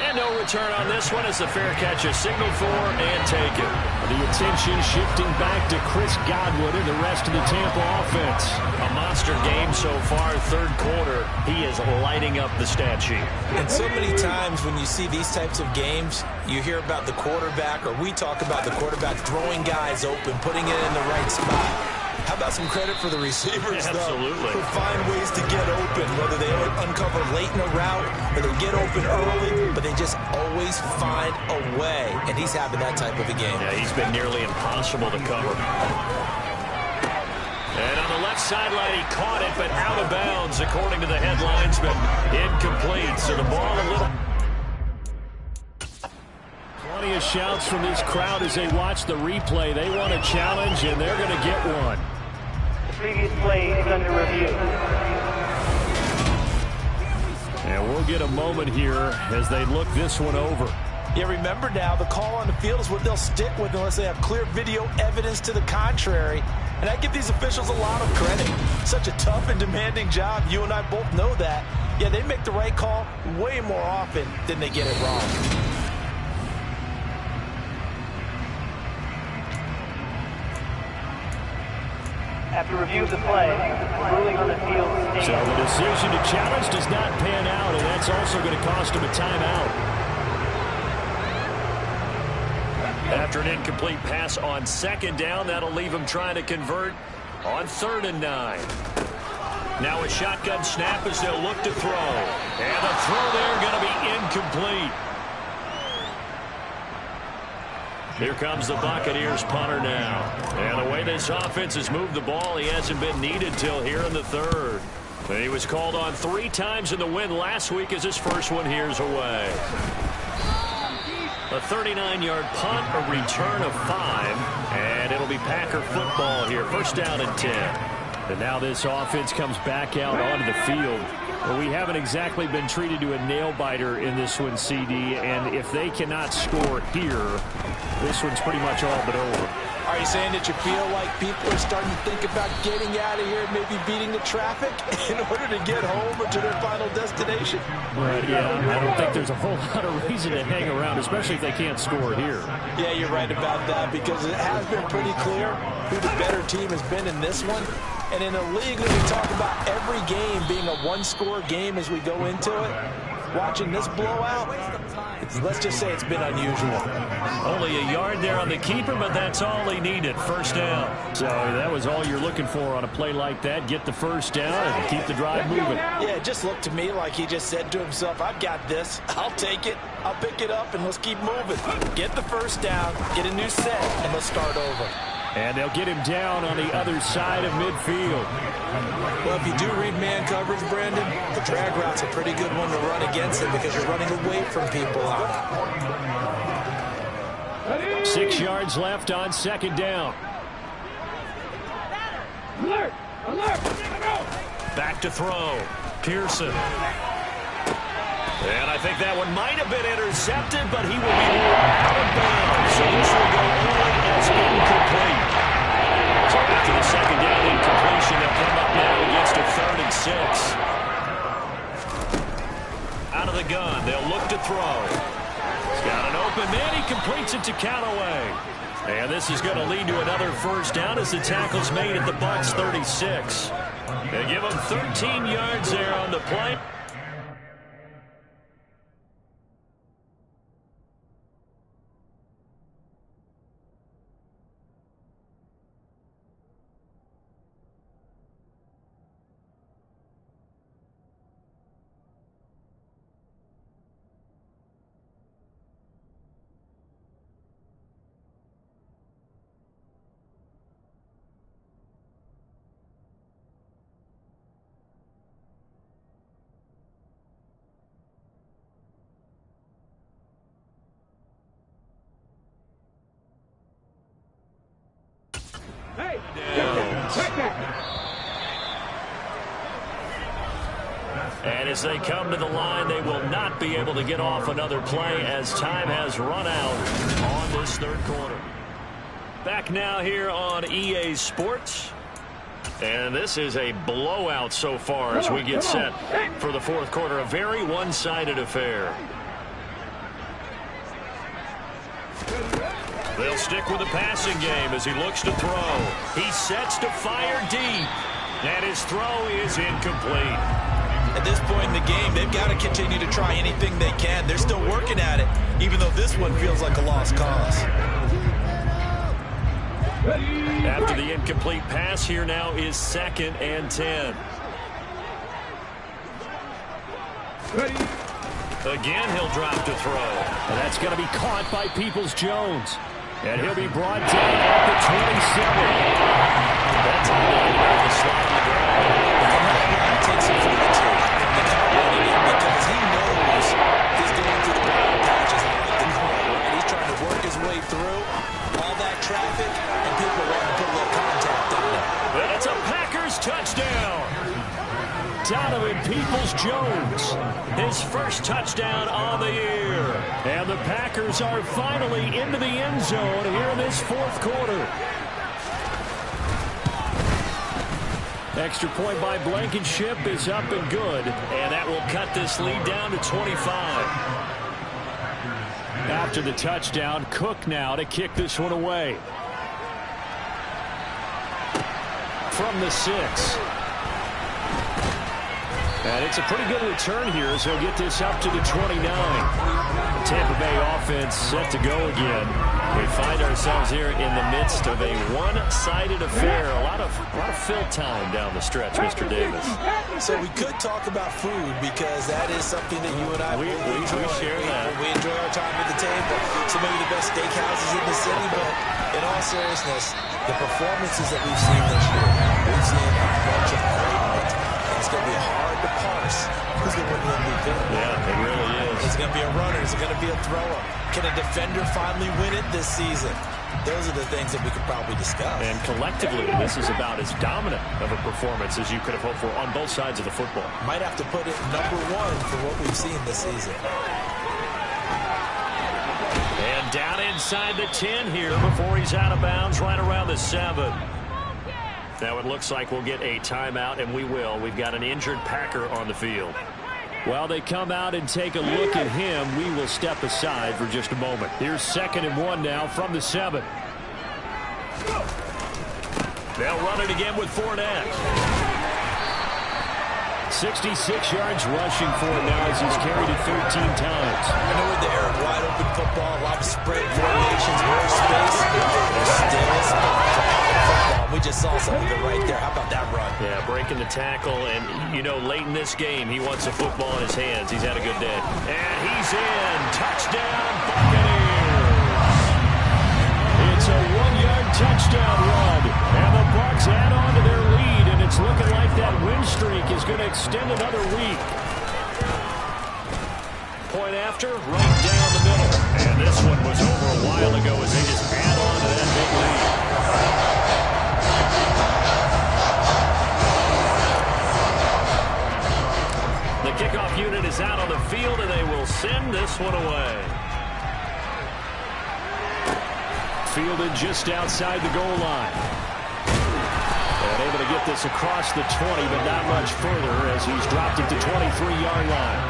And no return on this one as the fair catch is signaled for and taken. The attention shifting back to Chris Godwin and the rest of the Tampa offense. A monster game so far, third quarter. He is lighting up the stat sheet.
And so many times when you see these types of games, you hear about the quarterback, or we talk about the quarterback throwing guys open, putting it in the right spot. How about some credit for the receivers,
Absolutely.
though, who find ways to get open, whether they uncover late in a route or they get open early, but they just always find a way, and he's having that type of a game.
Yeah, he's been nearly impossible to cover. And on the left sideline, he caught it, but out of bounds, according to the headlines, but incomplete. So the ball a little... Plenty of shouts from this crowd as they watch the replay. They want a challenge, and they're going to get one.
Previous play is under review.
And we'll get a moment here as they look this one over.
Yeah, remember now, the call on the field is what they'll stick with unless they have clear video evidence to the contrary. And I give these officials a lot of credit. Such a tough and demanding job. You and I both know that. Yeah, they make the right call way more often than they get it wrong.
After review of the play, ruling on the field stands.
So the decision to challenge does not pan out, and that's also going to cost him a timeout. After an incomplete pass on second down, that'll leave him trying to convert on 3rd and 9. Now a shotgun snap as they'll look to throw. And the throw there going to be incomplete. Here comes the Buccaneers punter now. And the way this offense has moved the ball, he hasn't been needed till here in the 3rd. And he was called on 3 times in the win last week as his first one here's away. A 39-yard punt, a return of 5, and it'll be Packer football here. First down and 10. And now this offense comes back out onto the field. Well, we haven't exactly been treated to a nail-biter in this one, CD, and if they cannot score here, this one's pretty much all but over.
Are you saying that you feel like people are starting to think about getting out of here, maybe beating the traffic in order to get home or to their final destination?
Right, yeah, I don't think there's a whole lot of reason to hang around, especially if they can't score here.
Yeah, you're right about that, because it has been pretty clear who the better team has been in this one. And in a league that we talk about every game being a one-score game as we go into it, watching this blowout, let's just say it's been unusual.
Only a yard there on the keeper, but that's all he needed. First down.
So that was all you're looking for on a play like that. Get the first down and keep the drive moving.
Yeah, it just looked to me like he just said to himself, I've got this. I'll take it. I'll pick it up, and let's keep moving. Get the first down, get a new set, and let's start over.
And they'll get him down on the other side of midfield.
Well, if you do read man coverage, Brandon, the drag route's a pretty good one to run against him because you're running away from people on it.
6 yards left on second down.
Alert! Alert! Back to throw. Pearson. And I think that one might have been intercepted, but he will be out of bounds. So this will go only as incomplete. So after the second down incompletion, they'll come up now against a 3rd and 6. Out of the gun, they'll look to throw. He's got an open man. He completes it to Callaway. And this is going to lead to another first down as the tackle's made at the Bucs 36. They give him 13 yards there on the play. And as they come to the line, they will not be able to get off another play as time has run out on this 3rd quarter. Back now here on EA Sports. And this is a blowout so far as we get set for the 4th quarter. A very one-sided affair. They'll stick with the passing game as he looks to throw. He sets to fire deep. And his throw is incomplete.
At this point in the game, they've got to continue to try anything they can. They're still working at it, even though this one feels like a lost cause.
After the incomplete pass, here now is 2nd and 10. Again, he'll drop to throw.
And that's going to be caught by Peoples-Jones. And he'll be brought down at the 27.
That's how the slot on the ground.
Takes him forward because he knows he's going through the brown patches like the corner. And he's trying to work his way through all that traffic, and people want to put a little contact on it.
And it's a Packers touchdown.
Donovan Peoples-Jones,
his first touchdown on the year.
And the Packers are finally into the end zone here in this 4th quarter. Extra point by Blankenship is up and good.
And that will cut this lead down to 25.
After the touchdown, Cook now to kick this one away. From the 6. And it's a pretty good return here as he'll get this up to the 29. The Tampa Bay offense set to go again.
We find ourselves here in the midst of a one-sided affair. A lot of fill time down the stretch, Mr. Davis.
So we could talk about food because that is something that you and I
we share that.
We enjoy our time at the table. Some of the best steakhouses in the city, but in all seriousness, the performances that we've seen this year, we've seen a bunch of great ones. It's going to be hard to parse who's going to win the MVP.
Yeah, it really is.
Is it going to be a runner? Is it going to be a thrower? Can a defender finally win it this season? Those are the things that we could probably discuss.
And collectively, this is about as dominant of a performance as you could have hoped for on both sides of the football.
Might have to put it number 1 for what we've seen this season.
And down inside the 10 here before he's out of bounds, right around the 7. Now it looks like we'll get a timeout, and we will. We've got an injured Packer on the field.
While they come out and take a look at him, we will step aside for just a moment. Here's 2nd and 1 now from the 7. They'll run it again with Fournette. 66 yards rushing for him now as he's carried it 13 times.
I know with the air of wide open football, a lot of spread formations, more space. There's still a spot for football. We just saw some of it right there. How about that run?
Yeah, breaking the tackle, and, you know, late in this game, he wants the football in his hands. He's had a good day. And he's in. Touchdown, Buccaneers. It's a 1-yard touchdown run, and the Bucs add on to their lead, and it's looking like that win streak is going to extend another week. Point after, right down the middle. And this one was over a while ago as they just add on to that big lead. The kickoff unit is out on the field, and they will send this one away. Fielded just outside the goal line. And able to get this across the 20, but not much further as he's dropped it to 23-yard line.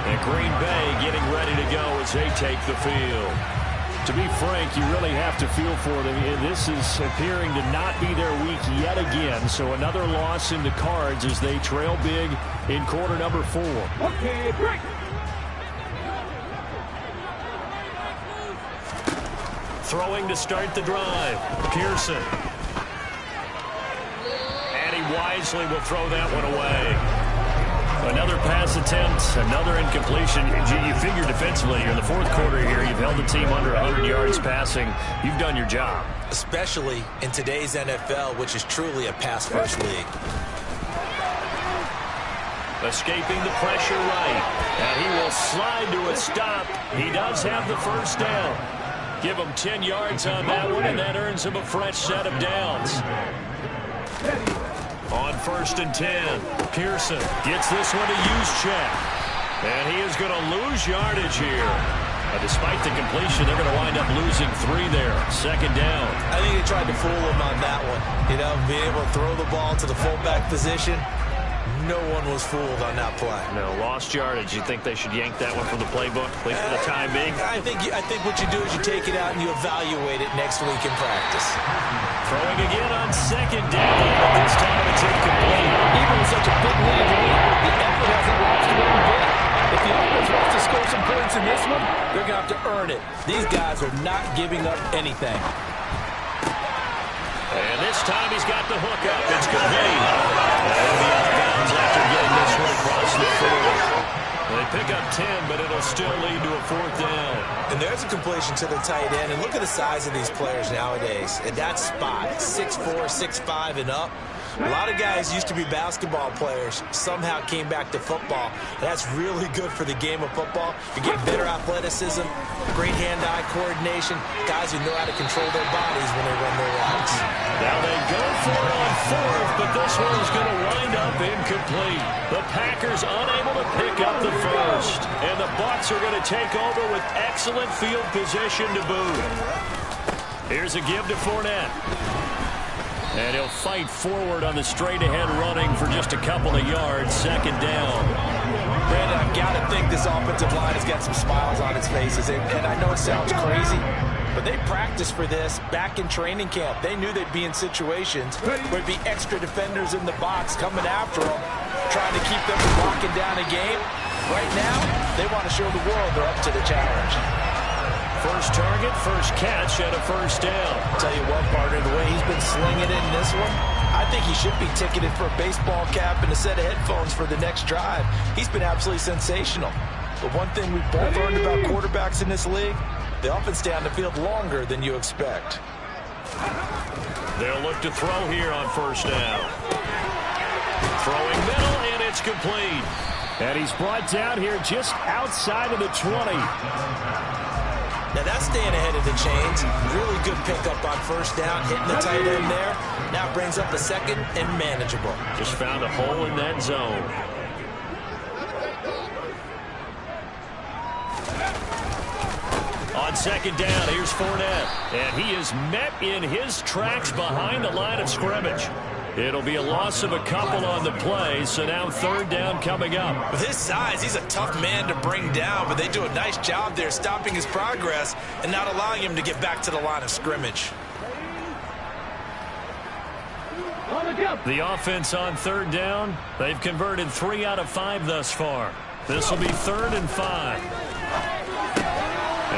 And Green Bay getting ready to go as they take the field. To be frank, you really have to feel for them. This is appearing to not be their week yet again. So another loss in the cards as they trail big in quarter number 4.
Okay, break.
Throwing to start the drive. Pearson. And he wisely will throw that one away. Another pass attempt, another incompletion. You figure defensively, you're in the fourth quarter here. You've held the team under 100 yards passing. You've done your job.
Especially in today's NFL, which is truly a pass-first league.
Escaping the pressure right. And he will slide to a stop. He does have the first down. Give him 10 yards on that one, and that earns him a fresh set of downs. On 1st and 10, Pearson gets this one to Juszczyk. And he is going to lose yardage here. Despite the completion, they're going to wind up losing 3 there. 2nd down.
I think they tried to fool him on that one. You know, being able to throw the ball to the fullback position. No one was fooled on that play.
No, lost yardage. You think they should yank that one from the playbook, at least for the time being?
I think what you do is you take it out and you evaluate it next week in practice.
Throwing again on 2nd down, but this time it's incomplete.
Even with such a big lead, the effort hasn't lost one bit. If the offense wants to score some points in this one,
they're going to have to earn it. These guys are not giving up anything.
And this time he's got the hook up. It's complete. And the outbounds after getting this one across the field. They pick up 10, but it'll still lead to a 4th down.
And there's a completion to the tight end. And look at the size of these players nowadays. And that spot, 6'4", 6'5", and up. A lot of guys used to be basketball players, somehow came back to football. That's really good for the game of football. You get better athleticism, great hand-eye coordination, guys who know how to control their bodies when they run their routes.
Now they go for it on 4th, but this one's going to wind up incomplete. The Packers unable to pick up the first. And the Bucs are going to take over with excellent field position to boot. Here's a give to Fournette. And he'll fight forward on the straight-ahead running for just a couple of yards. 2nd down.
Brandon, I've got to think this offensive line has got some smiles on its faces. And I know it sounds crazy, but they practiced for this back in training camp. They knew they'd be in situations where there'd be extra defenders in the box coming after them, trying to keep them from locking down a game. Right now, they want to show the world they're up to the challenge.
First target, first catch, and a 1st down.
I'll tell you what, partner, the way he's been slinging in this one, I think he should be ticketed for a baseball cap and a set of headphones for the next drive. He's been absolutely sensational. But one thing we've both learned about quarterbacks in this league, they often stay on the field longer than you expect.
They'll look to throw here on 1st down. Throwing middle, and it's complete. And he's brought down here just outside of the 20.
Now that's staying ahead of the chains. Really good pickup on 1st down, hitting the tight end there. Now brings up a 2nd and manageable.
Just found a hole in that zone. On 2nd down, here's Fournette. And he is met in his tracks behind the line of scrimmage. It'll be a loss of a couple on the play, so now 3rd down coming up.
With his size, he's a tough man to bring down, but they do a nice job there stopping his progress and not allowing him to get back to the line of scrimmage.
The offense on third down, they've converted 3 out of 5 thus far. This will be 3rd and 5.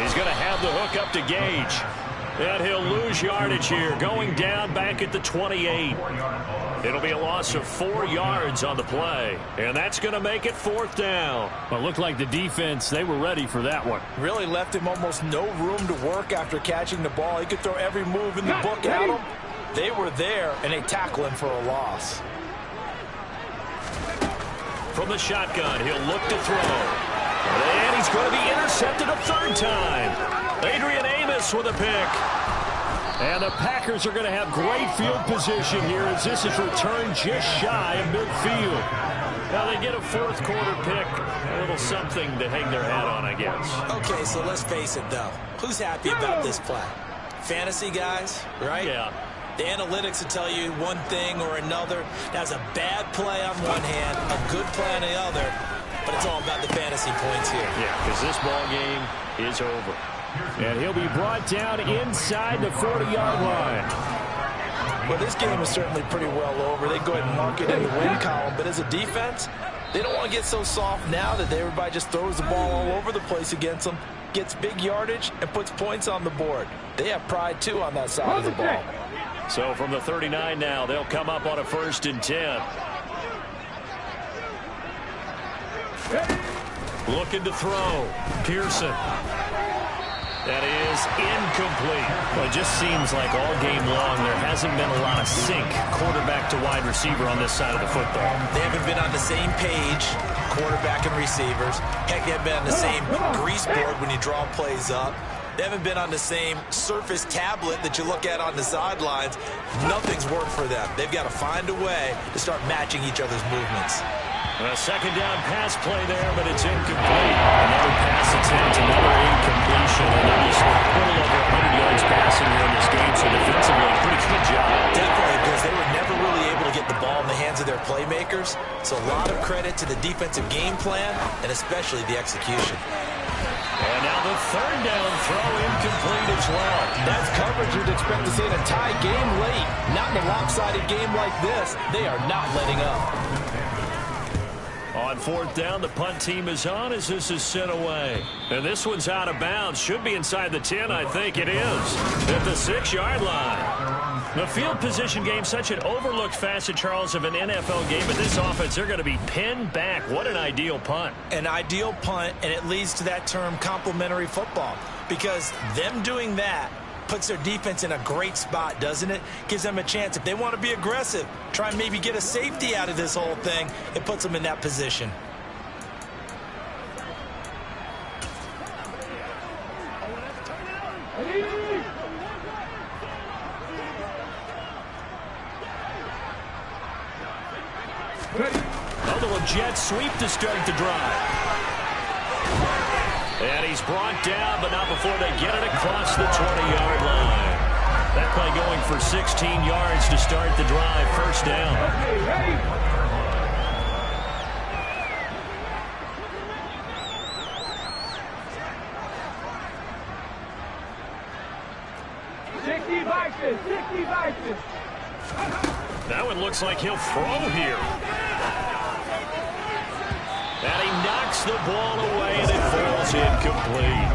He's going to have the hook up to Gage. And he'll lose yardage here, going down back at the 28. It'll be a loss of 4 yards on the play. And that's going to make it 4th down.
Well, it looked like the defense, they were ready for that one.
Really left him almost no room to work after catching the ball. He could throw every move in the book at him. They were there, and they tackle him for a loss.
From the shotgun, he'll look to throw. And he's going to be intercepted a 3rd time. Adrian Amos with a pick. And the Packers are going to have great field position here as this is returned just shy of midfield. Now they get a 4th quarter pick. A little something to hang their hat on, I guess.
Okay, so let's face it, though. Who's happy about this play? Fantasy guys, right?
Yeah.
The analytics will tell you one thing or another. That's a bad play on one hand, a good play on the other, but it's all about the fantasy points here.
Yeah, because this ball game is over.
And he'll be brought down inside the 40-yard line.
Well, this game is certainly pretty well over. They go ahead and mark it in the win column, but as a defense, they don't want to get so soft now that everybody just throws the ball all over the place against them, gets big yardage, and puts points on the board. They have pride, too, on that side of the ball.
So from the 39 now, they'll come up on a 1st and 10. Looking to throw. Pearson. That is incomplete.
Well, it just seems like all game long there hasn't been a lot of sync quarterback to wide receiver on this side of the football.
They haven't been on the same page, quarterback and receivers. Heck, they haven't been on the same grease board when you draw plays up. They haven't been on the same surface tablet that you look at on the sidelines. Nothing's worked for them. They've got to find a way to start matching each other's movements.
A 2nd down pass play there, but it's incomplete. Another pass attempt, another incompletion. And they're just a little over 100 yards passing here in this game, so defensively, pretty good job.
Definitely, because they were never really able to get the ball in the hands of their playmakers. So a lot of credit to the defensive game plan, and especially the execution.
And now the 3rd down throw incomplete as well.
That's coverage you'd expect to see in a tie game late. Not in a lopsided game like this. They are not letting up.
On 4th down, the punt team is on as this is sent away. And this one's out of bounds. Should be inside the 10, I think it is. At the 6-yard line. The field position game, such an overlooked facet, Charles, of an NFL game. But this offense, they're going to be pinned back. What an ideal punt.
An ideal punt, and it leads to that term complementary football. Because them doing that puts their defense in a great spot, doesn't it? Gives them a chance. If they want to be aggressive, try and maybe get a safety out of this whole thing, it puts them in that position.
A little jet sweep to start the drive. And he's brought down, but not before they get it across the 20-yard line. That play going for 16 yards to start the drive. 1st down. That one looks like he'll throw here. And he knocks the ball away, and it falls incomplete.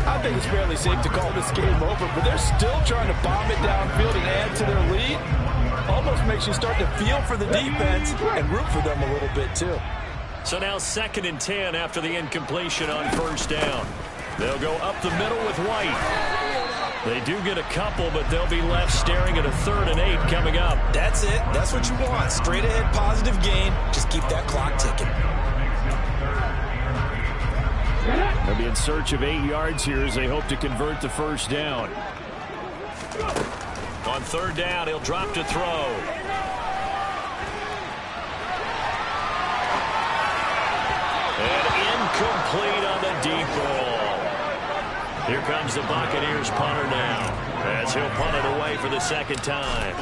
I think it's fairly safe to call this game over, but they're still trying to bomb it downfield and add to their lead. Almost makes you start to feel for the defense and root for them a little bit, too.
So now 2nd and 10 after the incompletion on 1st down. They'll go up the middle with White. They do get a couple, but they'll be left staring at a 3rd and 8 coming up.
That's it. That's what you want. Straight ahead, positive gain. Just keep that clock ticking.
They'll be in search of 8 yards here as they hope to convert the 1st down.
On 3rd down, he'll drop to throw. And incomplete on the deep ball. Here comes the Buccaneers punter now, as he'll punt it away for the 2nd time.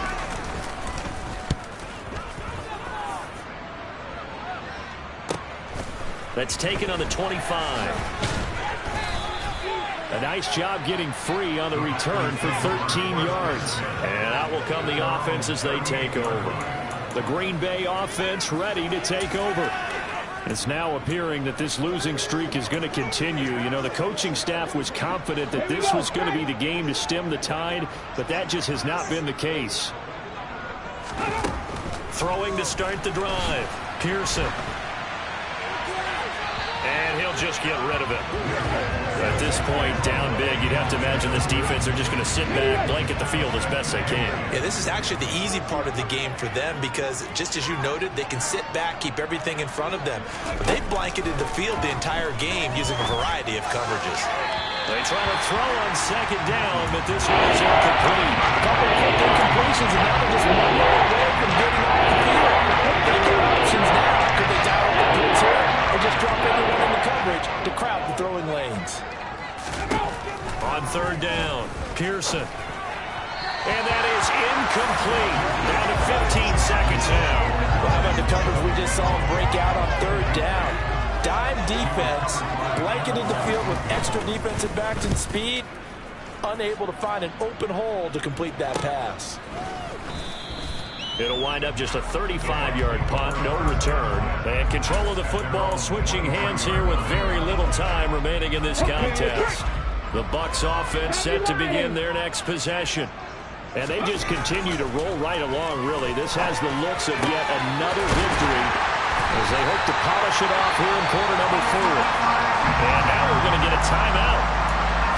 That's taken on the 25.
A nice job getting free on the return for 13 yards. And out will come the offense as they take over. The Green Bay offense ready to take over. It's now appearing that this losing streak is going to continue. You know, the coaching staff was confident that this was going to be the game to stem the tide, but that just has not been the case.
Throwing to start the drive. Pearson. And he'll just get rid of it.
At this point, down big, you'd have to imagine this defense are just going to sit back, blanket the field as best they can.
Yeah, this is actually the easy part of the game for them because, just as you noted, they can sit back, keep everything in front of them. But they've blanketed the field the entire game using a variety of coverages.
They try to throw on second down, but this one is incomplete.
A couple of incompletions, and now they're just one yard away from getting off the field. They got options now. Could they dial up the blitz here or just drop everyone in the coverage to crowd the throwing lanes?
On third down, Pearson. And that is incomplete. Down to 15 seconds now.
Well, how about the coverage we just saw him break out on third down? Dime defense, blanketed the field with extra defensive backs and speed, unable to find an open hole to complete that pass.
It'll wind up just a 35-yard punt, no return. And control of the football switching hands here with very little time remaining in this contest. The Bucs offense set to begin their next possession. And they just continue to roll right along, really. This has the looks of yet another victory as they hope to polish it off here in quarter number 4. And now we're going to get a timeout.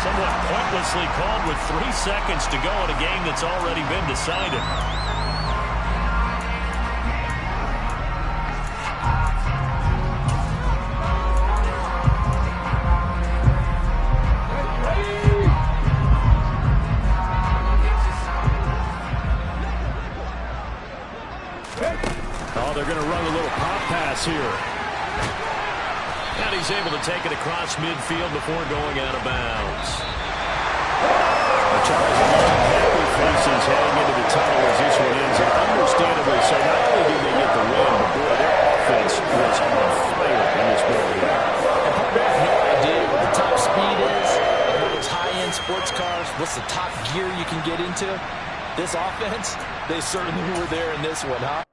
Somewhat pointlessly called with 3 seconds to go in a game that's already been decided.
Oh, they're going to run a little pop pass here.
And he's able to take it across midfield before going out of bounds.
Charles, a lot of happy faces heading into the tunnel as this one ends. And understandably so, not only did they get the win, but boy, their offense was on fire in this ball game.
And part of that, no idea what the top speed is, what those high-end sports cars, what's the top gear you can get into. This offense, they certainly were there in this one, huh?